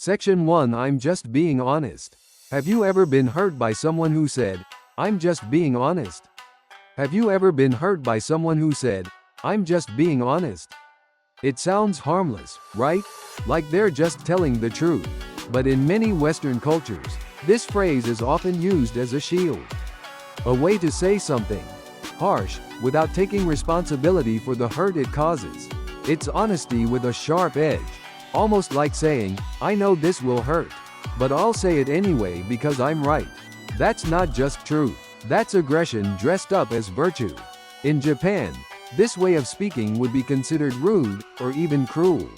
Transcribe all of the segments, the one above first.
Section 1. I'm just being honest. Have you ever been hurt by someone who said, "I'm just being honest"? Have you ever been hurt by someone who said, "I'm just being honest"? It sounds harmless, right? Like they're just telling the truth. But in many Western cultures, this phrase is often used as a shield. A way to say something harsh, without taking responsibility for the hurt it causes. It's honesty with a sharp edge. Almost like saying, "I know this will hurt, but I'll say it anyway because I'm right." That's not just truth. That's aggression dressed up as virtue. In Japan, this way of speaking would be considered rude, or even cruel.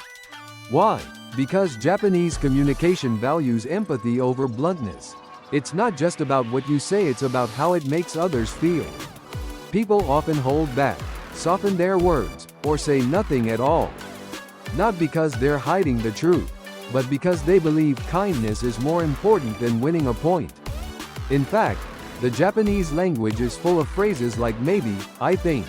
Why? Because Japanese communication values empathy over bluntness. It's not just about what you say, it's about how it makes others feel. People often hold back, soften their words, or say nothing at all. Not because they're hiding the truth, but because they believe kindness is more important than winning a point. In fact, the Japanese language is full of phrases like maybe, I think,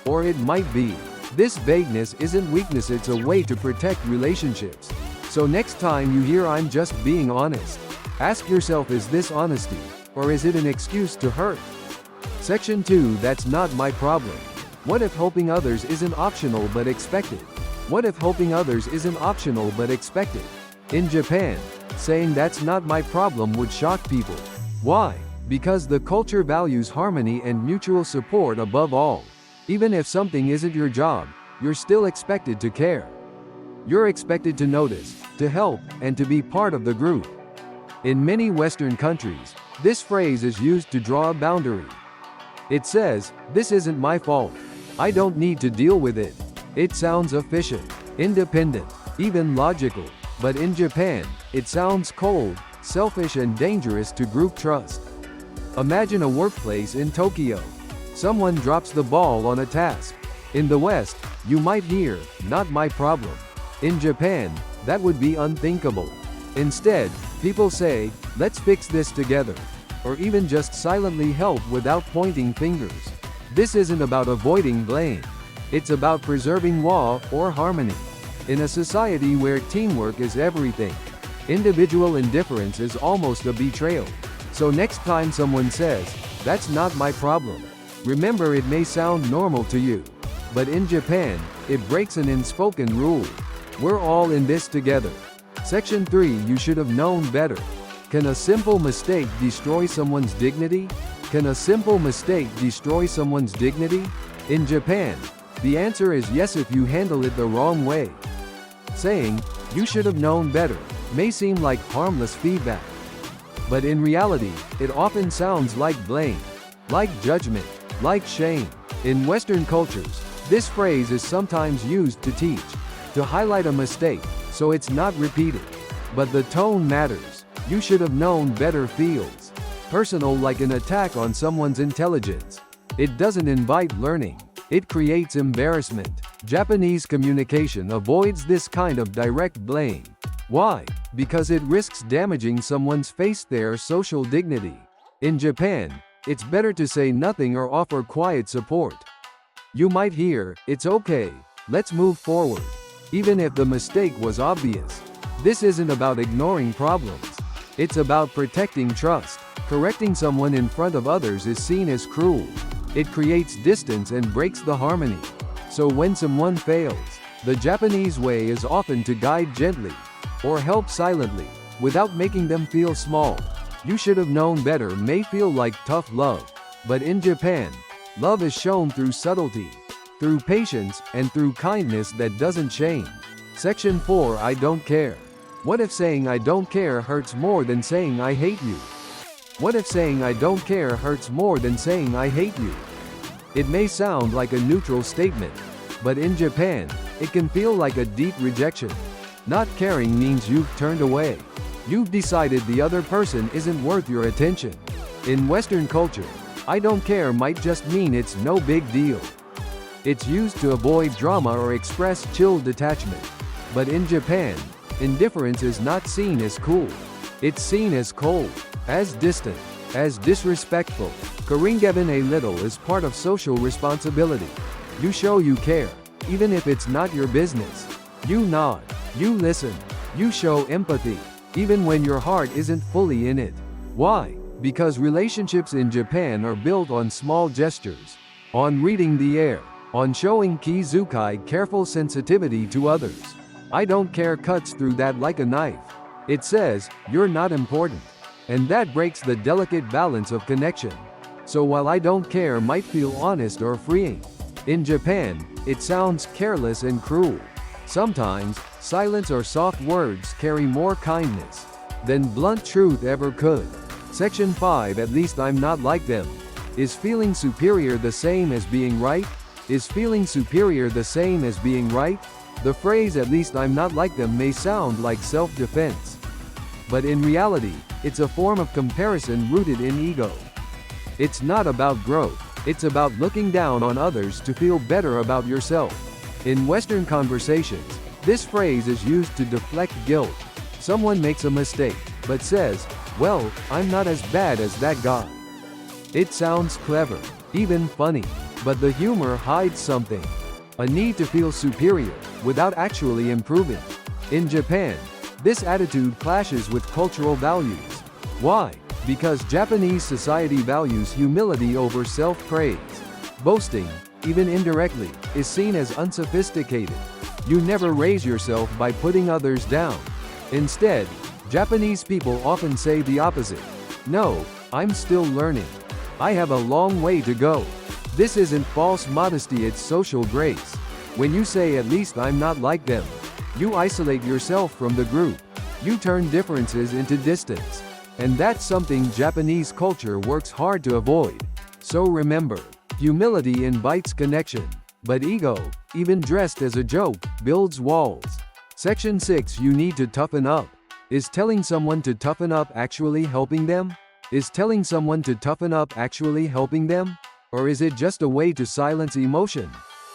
or it might be. This vagueness isn't weakness, it's a way to protect relationships. So next time you hear "I'm just being honest," ask yourself, is this honesty, or is it an excuse to hurt? Section 2. That's not my problem. What if helping others isn't optional but expected? What if helping others isn't optional but expected? In Japan, saying "that's not my problem" would shock people. Why? Because the culture values harmony and mutual support above all. Even if something isn't your job, you're still expected to care. You're expected to notice, to help, and to be part of the group. In many Western countries, this phrase is used to draw a boundary. It says, "This isn't my fault. I don't need to deal with it." It sounds efficient, independent, even logical. But in Japan, it sounds cold, selfish, and dangerous to group trust. Imagine a workplace in Tokyo. Someone drops the ball on a task. In the West, you might hear, "Not my problem." In Japan, that would be unthinkable. Instead, people say, "Let's fix this together," or even just silently help without pointing fingers. This isn't about avoiding blame. It's about preserving law or harmony. In a society where teamwork is everything, individual indifference is almost a betrayal. So next time someone says, "That's not my problem," remember, it may sound normal to you, but in Japan, it breaks an unspoken rule. We're all in this together. Section 3. You should have known better. Can a simple mistake destroy someone's dignity? Can a simple mistake destroy someone's dignity? In Japan, the answer is yes if you handle it the wrong way. Saying, "You should have known better," may seem like harmless feedback. But in reality, it often sounds like blame, like judgment, like shame. In Western cultures, this phrase is sometimes used to teach, to highlight a mistake, so it's not repeated. But the tone matters. "You should have known better" feels personal, like an attack on someone's intelligence. It doesn't invite learning. It creates embarrassment. Japanese communication avoids this kind of direct blame. Why? Because it risks damaging someone's faith, their social dignity. In Japan, it's better to say nothing or offer quiet support. You might hear, "It's okay, let's move forward," even if the mistake was obvious. This isn't about ignoring problems. It's about protecting trust. Correcting someone in front of others is seen as cruel. It creates distance and breaks the harmony. So when someone fails, the Japanese way is often to guide gently, or help silently, without making them feel small. "You should have known better" may feel like tough love. But in Japan, love is shown through subtlety, through patience, and through kindness that doesn't shame. Section 4. I don't care. What if saying "I don't care" hurts more than saying "I hate you"? What if saying "I don't care" hurts more than saying "I hate you"? It may sound like a neutral statement, but in Japan, it can feel like a deep rejection. Not caring means you've turned away. You've decided the other person isn't worth your attention. In Western culture, "I don't care" might just mean it's no big deal. It's used to avoid drama or express chill detachment. But in Japan, indifference is not seen as cool. It's seen as cold, as distant, as disrespectful. Caring even a little is part of social responsibility. You show you care, even if it's not your business. You nod, you listen, You show empathy, even when your heart isn't fully in it. Why? Because relationships in Japan are built on small gestures, on reading the air, on showing kizukai, careful sensitivity to others. I don't care cuts through that like a knife. It says, you're not important. And that breaks the delicate balance of connection. So while I don't care might feel honest or freeing, in Japan, it sounds careless and cruel. Sometimes, silence or soft words carry more kindness than blunt truth ever could. Section 5. At least I'm not like them. Is feeling superior the same as being right? Is feeling superior the same as being right? The phrase "at least I'm not like them" may sound like self-defense. But in reality, it's a form of comparison rooted in ego. It's not about growth, it's about looking down on others to feel better about yourself. In Western conversations, this phrase is used to deflect guilt. Someone makes a mistake, but says, "Well, I'm not as bad as that guy." It sounds clever, even funny, but the humor hides something. A need to feel superior, without actually improving. In Japan, this attitude clashes with cultural values. Why? Because Japanese society values humility over self-praise. Boasting, even indirectly, is seen as unsophisticated. You never raise yourself by putting others down. Instead, Japanese people often say the opposite. "No, I'm still learning. I have a long way to go." This isn't false modesty, it's social grace. When you say "at least I'm not like them," you isolate yourself from the group. You turn differences into distance. And that's something Japanese culture works hard to avoid. So remember, humility invites connection. But ego, even dressed as a joke, builds walls. Section 6. You need to toughen up. Is telling someone to toughen up actually helping them? Is telling someone to toughen up actually helping them? Or is it just a way to silence emotion?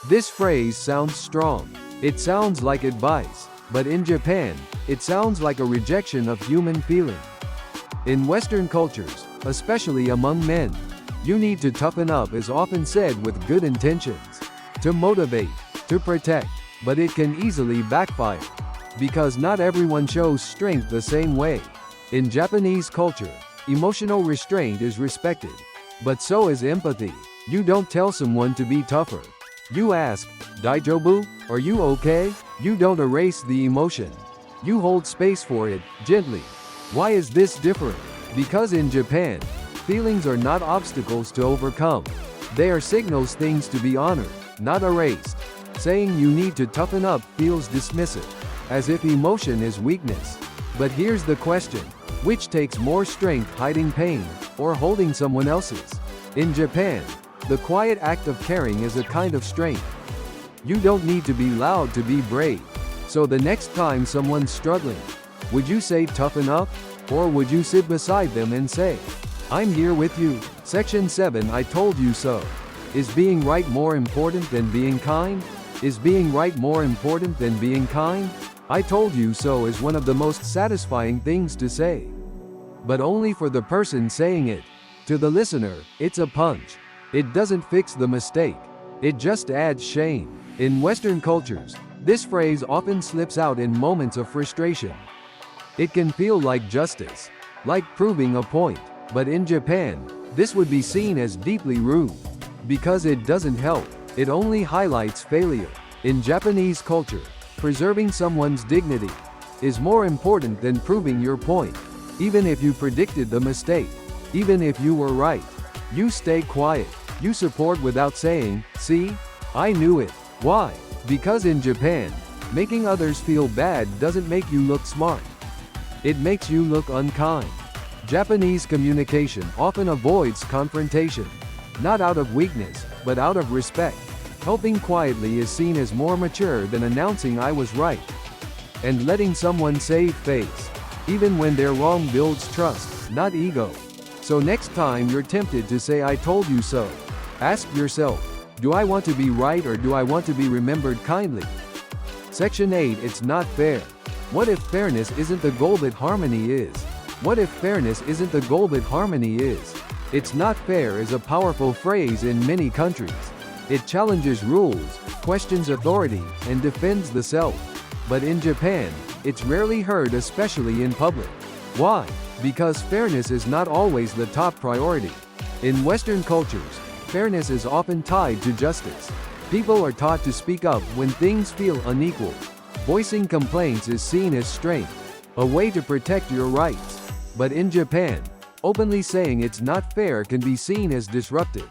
This phrase sounds strong. It sounds like advice. But in Japan, it sounds like a rejection of human feeling. In Western cultures, especially among men, "you need to toughen up" is often said with good intentions. To motivate, to protect, but it can easily backfire. Because not everyone shows strength the same way. In Japanese culture, emotional restraint is respected. But so is empathy. You don't tell someone to be tougher. You ask, "Daijobu? Are you okay?" You don't erase the emotion. You hold space for it, gently. Why is this different? Because in Japan, feelings are not obstacles to overcome. They are signals, things to be honored, not erased. Saying you need to toughen up feels dismissive, as if emotion is weakness. But here's the question. Which takes more strength, hiding pain, or holding someone else's? In Japan, the quiet act of caring is a kind of strength. You don't need to be loud to be brave. So the next time someone's struggling, would you say "toughen up"? Or would you sit beside them and say, "I'm here with you"? Section 7. I told you so. Is being right more important than being kind? Is being right more important than being kind? "I told you so" is one of the most satisfying things to say. But only for the person saying it. To the listener, it's a punch. It doesn't fix the mistake. It just adds shame. In Western cultures, this phrase often slips out in moments of frustration. It can feel like justice, like proving a point. But in Japan, this would be seen as deeply rude. Because it doesn't help, it only highlights failure. In Japanese culture, preserving someone's dignity is more important than proving your point. Even if you predicted the mistake, even if you were right, you stay quiet. You support without saying, "See? I knew it." Why? Because in Japan, making others feel bad doesn't make you look smart. It makes you look unkind. Japanese communication often avoids confrontation. Not out of weakness, but out of respect. Helping quietly is seen as more mature than announcing "I was right." And letting someone save face, even when they're wrong, builds trust, not ego. So next time you're tempted to say "I told you so," ask yourself, do I want to be right or do I want to be remembered kindly? Section 8. It's not fair. What if fairness isn't the goal but harmony is? What if fairness isn't the goal but harmony is? "It's not fair" is a powerful phrase in many countries. It challenges rules, questions authority, and defends the self. But in Japan, it's rarely heard, especially in public. Why? Because fairness is not always the top priority. In Western cultures, fairness is often tied to justice. People are taught to speak up when things feel unequal. Voicing complaints is seen as strength, a way to protect your rights. But in Japan, openly saying it's not fair can be seen as disruptive.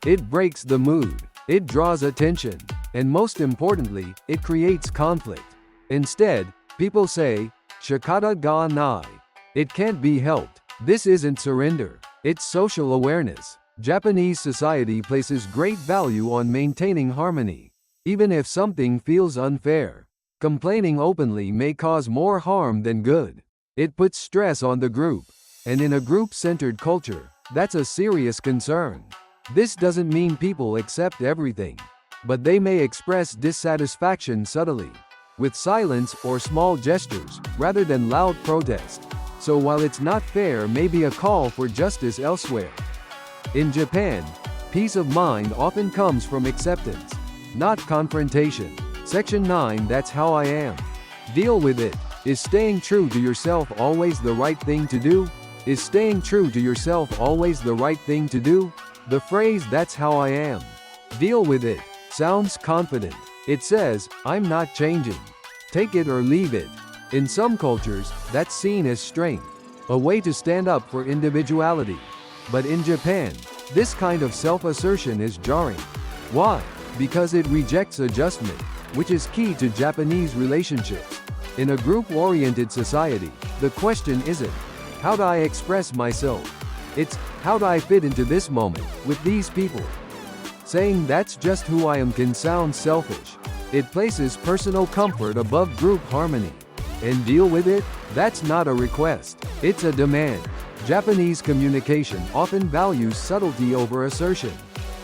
It breaks the mood, it draws attention, and most importantly, it creates conflict. Instead, people say, "Shikata ga nai." It can't be helped. This isn't surrender, it's social awareness. Japanese society places great value on maintaining harmony. Even if something feels unfair, complaining openly may cause more harm than good. It puts stress on the group, and in a group-centered culture, that's a serious concern. This doesn't mean people accept everything, but they may express dissatisfaction subtly, with silence or small gestures, rather than loud protest. So while it's not fair, may be a call for justice elsewhere. In Japan, peace of mind often comes from acceptance, not confrontation. Section 9. That's how I am. Deal with it. Is staying true to yourself always the right thing to do? Is staying true to yourself always the right thing to do? The phrase "that's how I am, deal with it" sounds confident. It says, I'm not changing. Take it or leave it. In some cultures, that's seen as strength, a way to stand up for individuality. But in Japan, this kind of self-assertion is jarring. Why? Because it rejects adjustment, which is key to Japanese relationships. In a group-oriented society, the question isn't, how do I express myself? It's, how do I fit into this moment, with these people? Saying that's just who I am can sound selfish. It places personal comfort above group harmony. And deal with it? That's not a request, it's a demand. Japanese communication often values subtlety over assertion,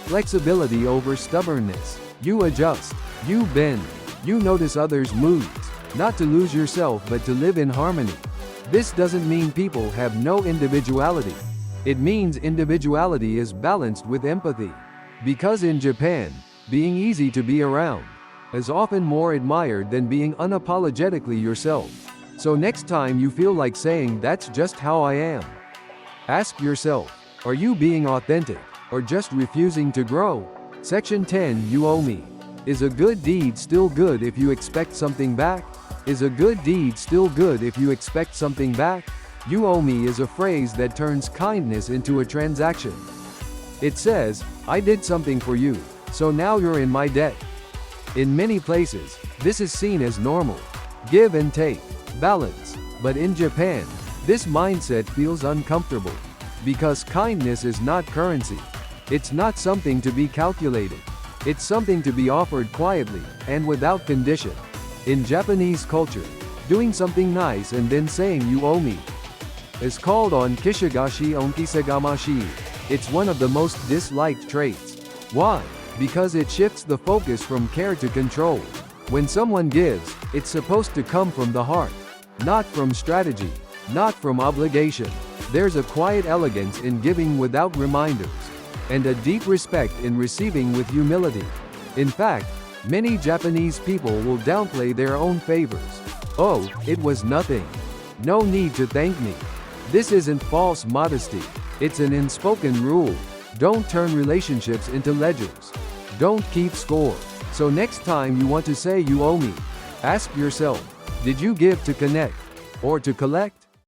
flexibility over stubbornness. You adjust, you bend, you notice others' moods, not to lose yourself but to live in harmony. This doesn't mean people have no individuality. It means individuality is balanced with empathy. Because in Japan, being easy to be around is often more admired than being unapologetically yourself. So next time you feel like saying "that's just how I am," ask yourself, are you being authentic, or just refusing to grow? Section 10. You owe me. Is a good deed still good if you expect something back? Is a good deed still good if you expect something back? You owe me is a phrase that turns kindness into a transaction. It says, I did something for you, so now you're in my debt. In many places, this is seen as normal. Give and take. Balance. But in Japan, this mindset feels uncomfortable. Because kindness is not currency. It's not something to be calculated. It's something to be offered quietly, and without condition. In Japanese culture, doing something nice and then saying "you owe me" is called on kishagashi onkisegamashi. It's one of the most disliked traits. Why? Because it shifts the focus from care to control. When someone gives, it's supposed to come from the heart, not from strategy, not from obligation. There's a quiet elegance in giving without reminders, and a deep respect in receiving with humility. In fact, many Japanese people will downplay their own favors. Oh, it was nothing. No need to thank me. This isn't false modesty. It's an unspoken rule. Don't turn relationships into ledgers. Don't keep score. So next time you want to say "you owe me," ask yourself, did you give to connect, or to collect?